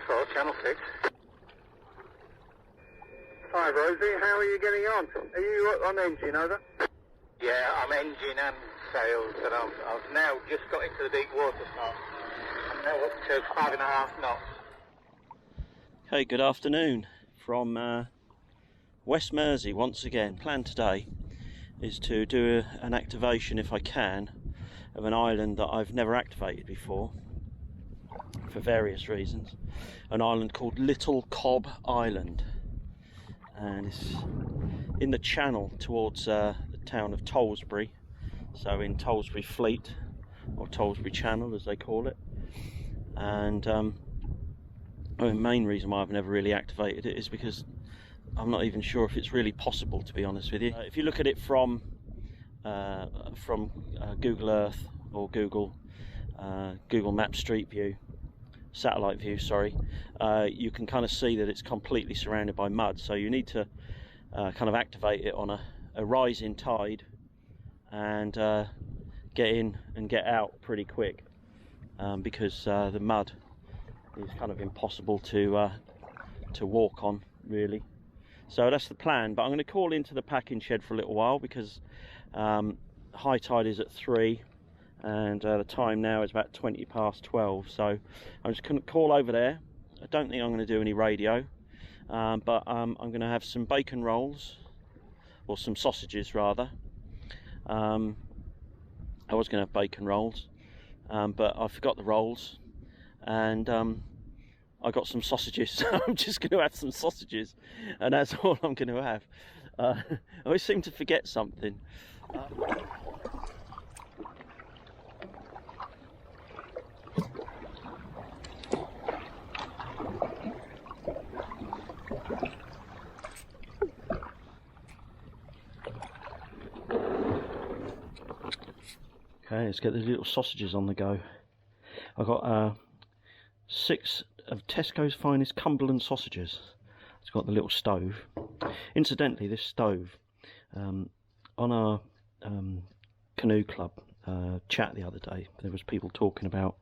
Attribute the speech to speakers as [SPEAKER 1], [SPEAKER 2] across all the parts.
[SPEAKER 1] Control, Channel 6. Hi, Rosie. How are you getting on? Are you on engine, over? Yeah, I'm engine and sails, and I've now just got into the deep water now. I'm now up to 5.5 knots.
[SPEAKER 2] Okay, good afternoon from West Mersey once again. Plan today is to do an activation, if I can, of an island that I've never activated before for various reasons. An island called Little Cobb Island, and it's in the channel towards the town of Tollesbury, so in Tollesbury Fleet, or Tollesbury Channel as they call it. And the main reason why I've never really activated it is because I'm not even sure if it's really possible, to be honest with you. If you look at it from Google Earth or Google Maps Street View, satellite view, sorry, you can kind of see that it's completely surrounded by mud. So you need to kind of activate it on a rising tide and get in and get out pretty quick, because the mud is kind of impossible to walk on, really. So that's the plan. But I'm going to call into the packing shed for a little while because high tide is at 3 and the time now is about 20 past 12. So I'm just going to call over there. I don't think I'm going to do any radio, but I'm going to have some bacon rolls, or some sausages rather. I was going to have bacon rolls, but I forgot the rolls, and I got some sausages, so I'm just going to have some sausages, and that's all I'm going to have. I always seem to forget something. Okay, let's get the little sausages on the go. I got 6 of Tesco's finest Cumberland sausages. It's got the little stove. Incidentally, this stove, on our canoe club chat the other day, there was people talking about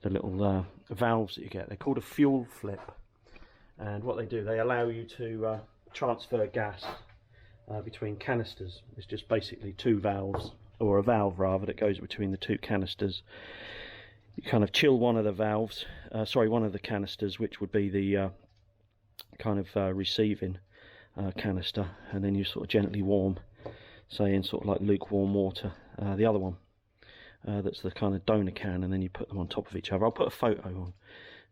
[SPEAKER 2] the little valves that you get. They're called a fuel flip, and what they do, they allow you to transfer gas between canisters. It's just basically 2 valves, or a valve rather, that goes between the 2 canisters. You kind of chill one of the valves, one of the canisters, which would be the kind of receiving canister, and then you sort of gently warm, say in sort of like lukewarm water, the other one, that's the kind of donor can, and then you put them on top of each other. I'll put a photo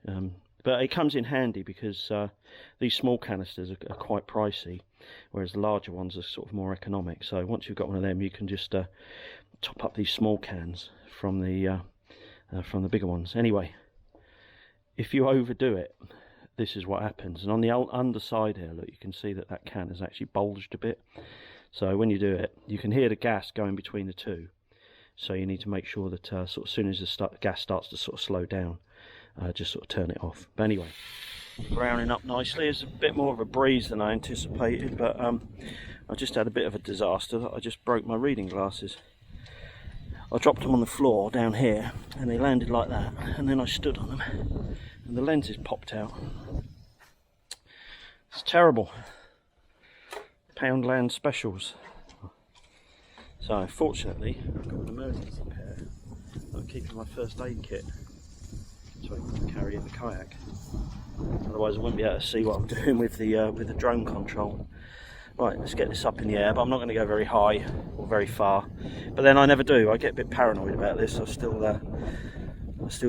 [SPEAKER 2] on, but it comes in handy because these small canisters are quite pricey, whereas the larger ones are sort of more economic. So once you've got one of them, you can just top up these small cans from the bigger ones. Anyway, if you overdo it, this is what happens. And on the underside here, look, you can see that that can has actually bulged a bit. So when you do it, you can hear the gas going between the 2. So you need to make sure that sort of as soon as the gas starts to sort of slow down, just sort of turn it off. But anyway, browning up nicely. It's a bit more of a breeze than I anticipated, but I just had a bit of a disaster. I just broke my reading glasses. I dropped them on the floor down here, and they landed like that, and then I stood on them and the lenses popped out. It's terrible. Poundland specials. So fortunately I've got an emergency pair. I'm keeping my first aid kit so I can carry in the kayak. Otherwise I wouldn't be able to see what I'm doing with the drone control. Right, let's get this up in the air, but I'm not going to go very high or very far. But then I never do. I get a bit paranoid about this. I still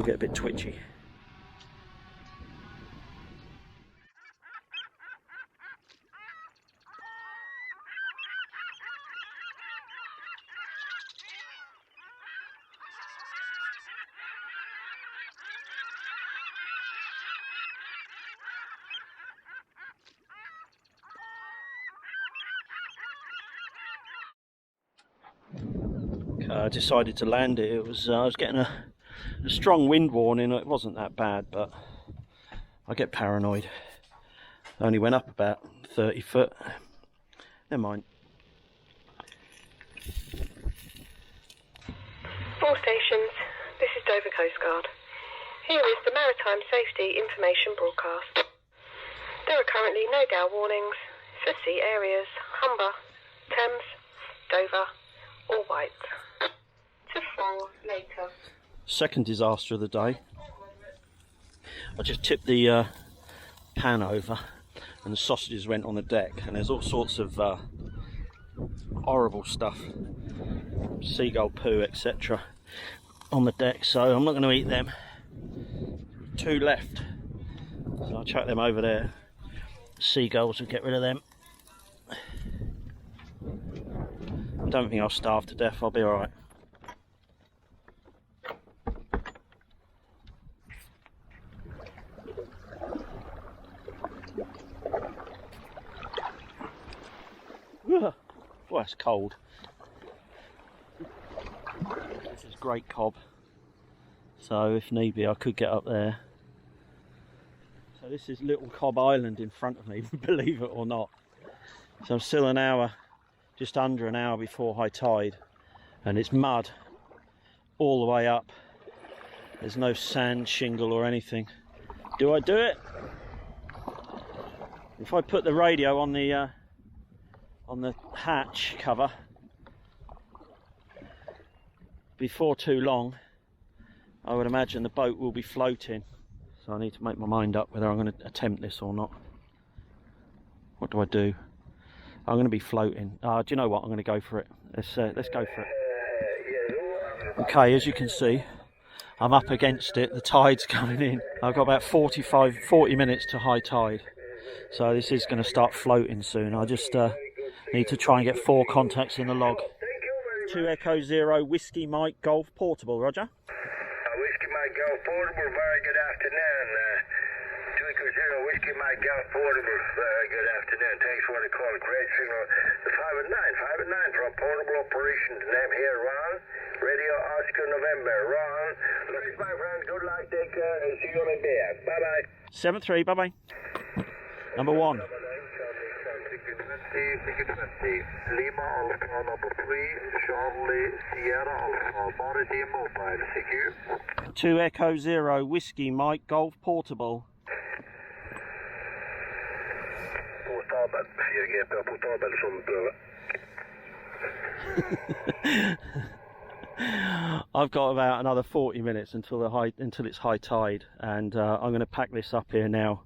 [SPEAKER 2] get a bit twitchy. I decided to land it. I was getting a strong wind warning. It wasn't that bad, but I get paranoid. I only went up about 30 foot. Never mind.
[SPEAKER 3] 4 stations. This is Dover Coast Guard. Here is the Maritime Safety Information Broadcast. There are currently no gale warnings for sea areas Humber, Thames, Dover or White. To 4 later.
[SPEAKER 2] Second disaster of the day. I just tipped the pan over and the sausages went on the deck, and there's all sorts of horrible stuff, seagull poo, etc. on the deck, so I'm not going to eat them. 2 left, so I'll chuck them over there. Seagulls will get rid of them. I don't think I'll starve to death, I'll be alright. Boy, it's cold. This is Great Cobb, so if need be I could get up there. So this is Little Cobb Island in front of me, believe it or not. So I'm still an hour, just under an hour before high tide, and it's mud all the way up. There's no sand, shingle or anything. Do I do it? If I put the radio on the hatch cover before too long, I would imagine the boat will be floating. So I need to make my mind up whether I'm going to attempt this or not. What do I do? I'm going to be floating. Do you know what? I'm going to go for it. Let's go for it. Okay, as you can see, I'm up against it. The tide's coming in. I've got about 40 minutes to high tide. So this is going to start floating soon. I just need to try and get 4 contacts in the log. 2 Echo 0 Whiskey Mike Golf Portable, Roger.
[SPEAKER 4] Whiskey Mike Golf Portable, very good afternoon. 2 Echo 0 Whiskey Mike Golf Portable, very good afternoon. Thanks for the call. Great signal. The 5 and 9 for a portable operation. Name here, Ron. Radio Oscar November. Ron. Thanks, my friend. Good luck. Take care and see you on the day. Bye-bye.
[SPEAKER 2] 7-3, bye-bye. Number 1.
[SPEAKER 4] Lima Alpha number 3, Charlie Sierra Alpha, Maritime Mobile, CQ.
[SPEAKER 2] 2 Echo 0 Whiskey Mike Golf Portable.
[SPEAKER 4] Portabel, 4GP portabel som pröva.
[SPEAKER 2] I've got about another 40 minutes until it's high tide, and I'm going to pack this up here now.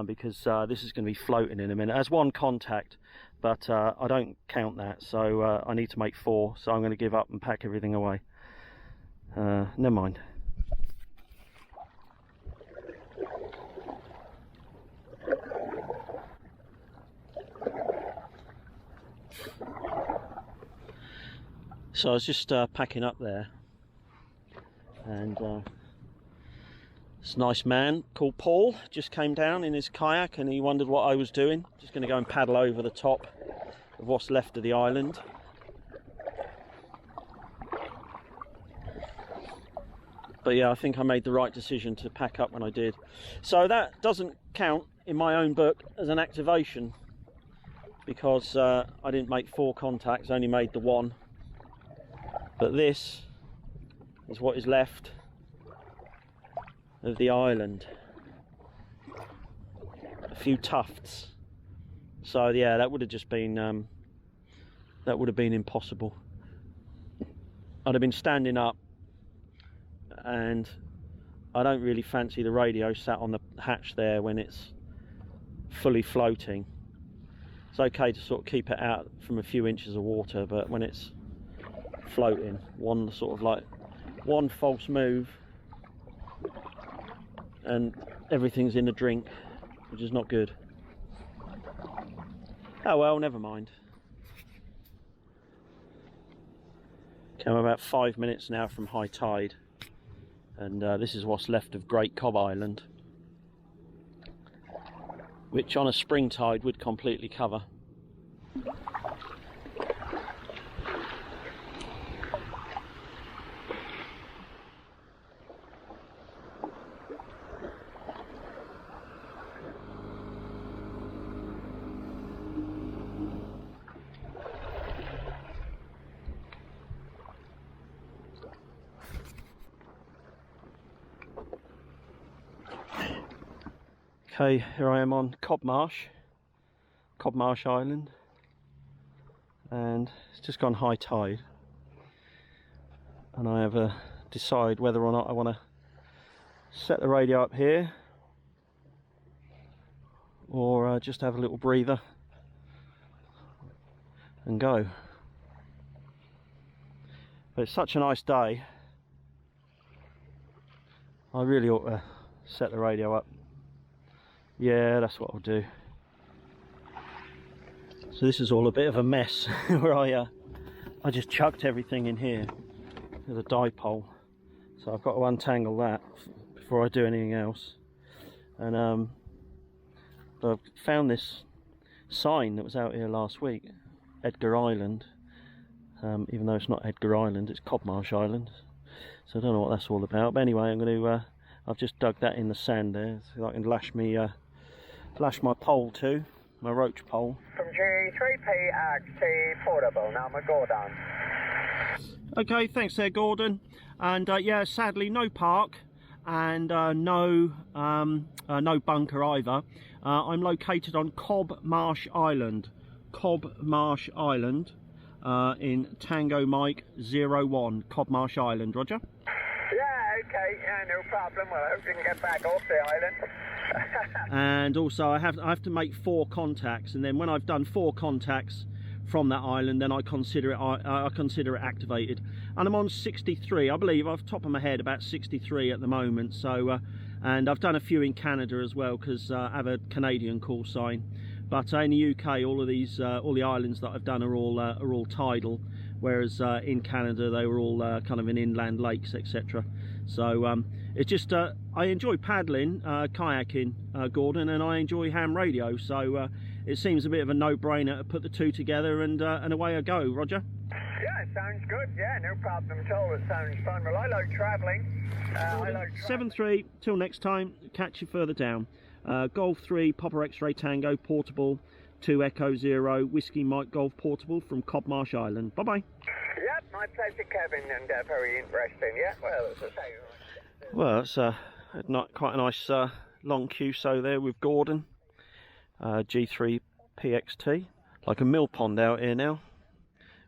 [SPEAKER 2] Because this is going to be floating in a minute. As 1 contact, but I don't count that, so I need to make 4, so I'm going to give up and pack everything away. Never mind. So I was just packing up there, and this nice man called Paul just came down in his kayak and he wondered what I was doing. Just going to go and paddle over the top of what's left of the island. But yeah, I think I made the right decision to pack up when I did. So that doesn't count in my own book as an activation, because I didn't make 4 contacts, only made the 1. But this is what is left of the island. A few tufts. So yeah, that would have just been impossible. I'd have been standing up, and I don't really fancy the radio sat on the hatch there when it's fully floating. It's okay to sort of keep it out from a few inches of water, but when it's floating, one false move and everything's in a drink, which is not good. Oh well, never mind. Okay, I'm about 5 minutes now from high tide, and this is what's left of Great Cobb Island, which on a spring tide would completely cover. Okay, here I am on Cobmarsh Island, and it's just gone high tide, and I have decide whether or not I want to set the radio up here or just have a little breather and go. But it's such a nice day, I really ought to set the radio up. Yeah, that's what I'll do. So this is all a bit of a mess where I just chucked everything in here with a dipole. So I've got to untangle that before I do anything else. And I've found this sign that was out here last week, Edgar Island. Even though it's not Edgar Island, it's Cobmarsh Island. So I don't know what that's all about. But anyway, I'm going to. I've just dug that in the sand there, so I can lash my pole to, my roach pole.
[SPEAKER 4] From G3PXT Portable, now my Gordon.
[SPEAKER 2] Okay, thanks there, Gordon. And yeah, sadly no park and no bunker either. I'm located on Cobmarsh Island. Cobmarsh Island in Tango Mike 01, Cobmarsh Island, Roger?
[SPEAKER 4] Yeah, okay, yeah, no problem. Well, I hope you can get back off the island.
[SPEAKER 2] And also I have to make 4 contacts, and then when I've done 4 contacts from that island, then I consider it activated. And I'm on 63, I believe, off the top of my head, about 63 at the moment. So and I've done a few in Canada as well, because I have a Canadian call sign. But in the UK, all the islands that I've done are all tidal, whereas in Canada they were all kind of in inland lakes, etc. So it's just I enjoy paddling, kayaking, Gordon, and I enjoy ham radio. So it seems a bit of a no-brainer to put the two together, and away I go, Roger.
[SPEAKER 4] Yeah, it sounds good. Yeah, no problem at all. It sounds fun. Well, I like travelling.
[SPEAKER 2] 7-3. Till next time. Catch you further down. Golf 3, Papa X-Ray Tango Portable, 2 Echo 0, Whiskey Mike Golf Portable from Cobmarsh Island. Bye bye.
[SPEAKER 4] Yep, my pleasure, Kevin, and very interesting. Yeah, well, as I say.
[SPEAKER 2] Well, it's not quite a nice long QSO there with Gordon. G3 PXT, like a mill pond out here now.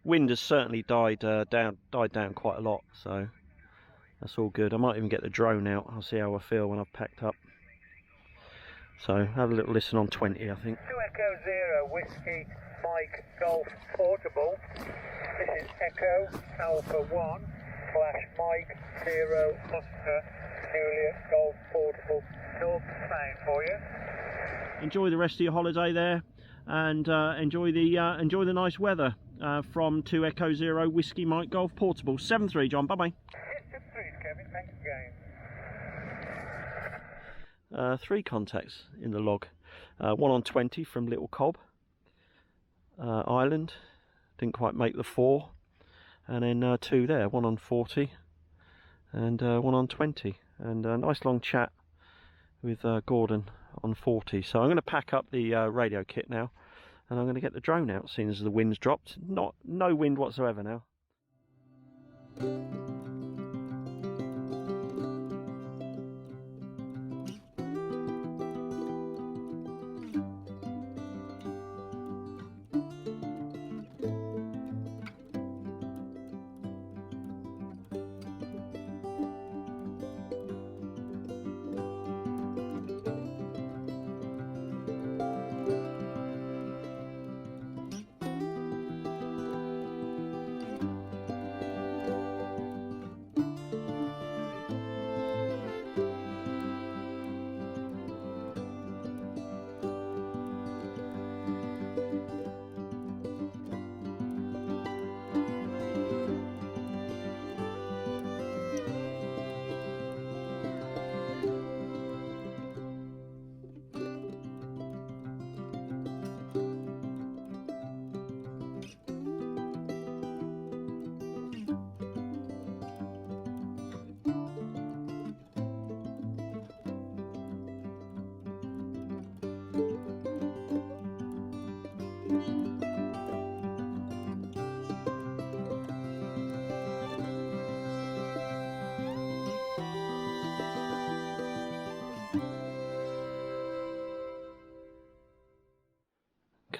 [SPEAKER 2] Wind has certainly died down quite a lot, so that's all good. I might even get the drone out. I'll see how I feel when I've packed up. So have a little listen on 20, I think.
[SPEAKER 4] 2 Echo 0, Whiskey Mike Golf Portable. This is Echo Alpha 1 / Mike 0 Oscar Juliet Golf Portable. North Spain for you.
[SPEAKER 2] Enjoy the rest of your holiday there, and enjoy the nice weather from 2 Echo 0 Whiskey Mike Golf Portable. 7-3, John. Bye bye.
[SPEAKER 4] 7-3, Kevin. Thanks again.
[SPEAKER 2] 3 contacts in the log. 1 on 20 from Little Cobb Island, didn't quite make the 4, and then 2 there, 1 on 40 and 1 on 20, and a nice long chat with Gordon on 40. So I'm going to pack up the radio kit now, and I'm going to get the drone out, seeing as the wind's dropped. No wind whatsoever now.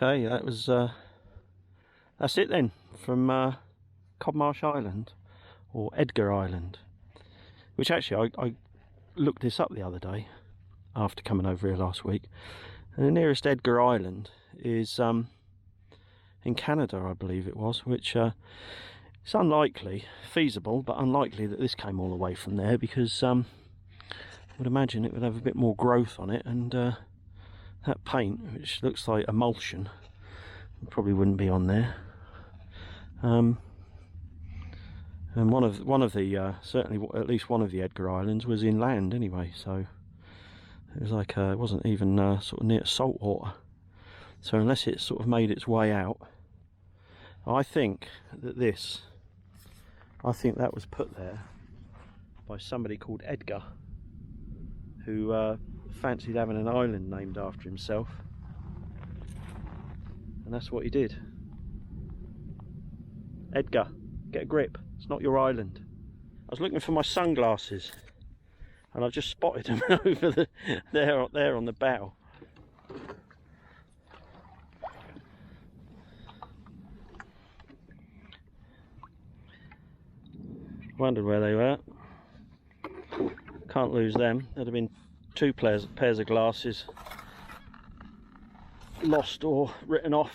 [SPEAKER 2] Okay, that was that's it then from Codmarsh Island, or Edgar Island, which actually I looked this up the other day after coming over here last week, and the nearest Edgar Island is in Canada, I believe it was, which it's unlikely, feasible, but unlikely that this came all the way from there, because I would imagine it would have a bit more growth on it, and that paint, which looks like emulsion, probably wouldn't be on there. And one of the certainly at least one of the Edgar Islands was inland anyway, so it was like it wasn't even sort of near salt water. So unless it sort of made its way out, I think that that was put there by somebody called Edgar, who fancied having an island named after himself, and that's what he did. Edgar, get a grip, it's not your island. I was looking for my sunglasses and I've just spotted them over there on the bow. Wondered where they were. Can't lose them. There'd have been two pairs of glasses lost or written off.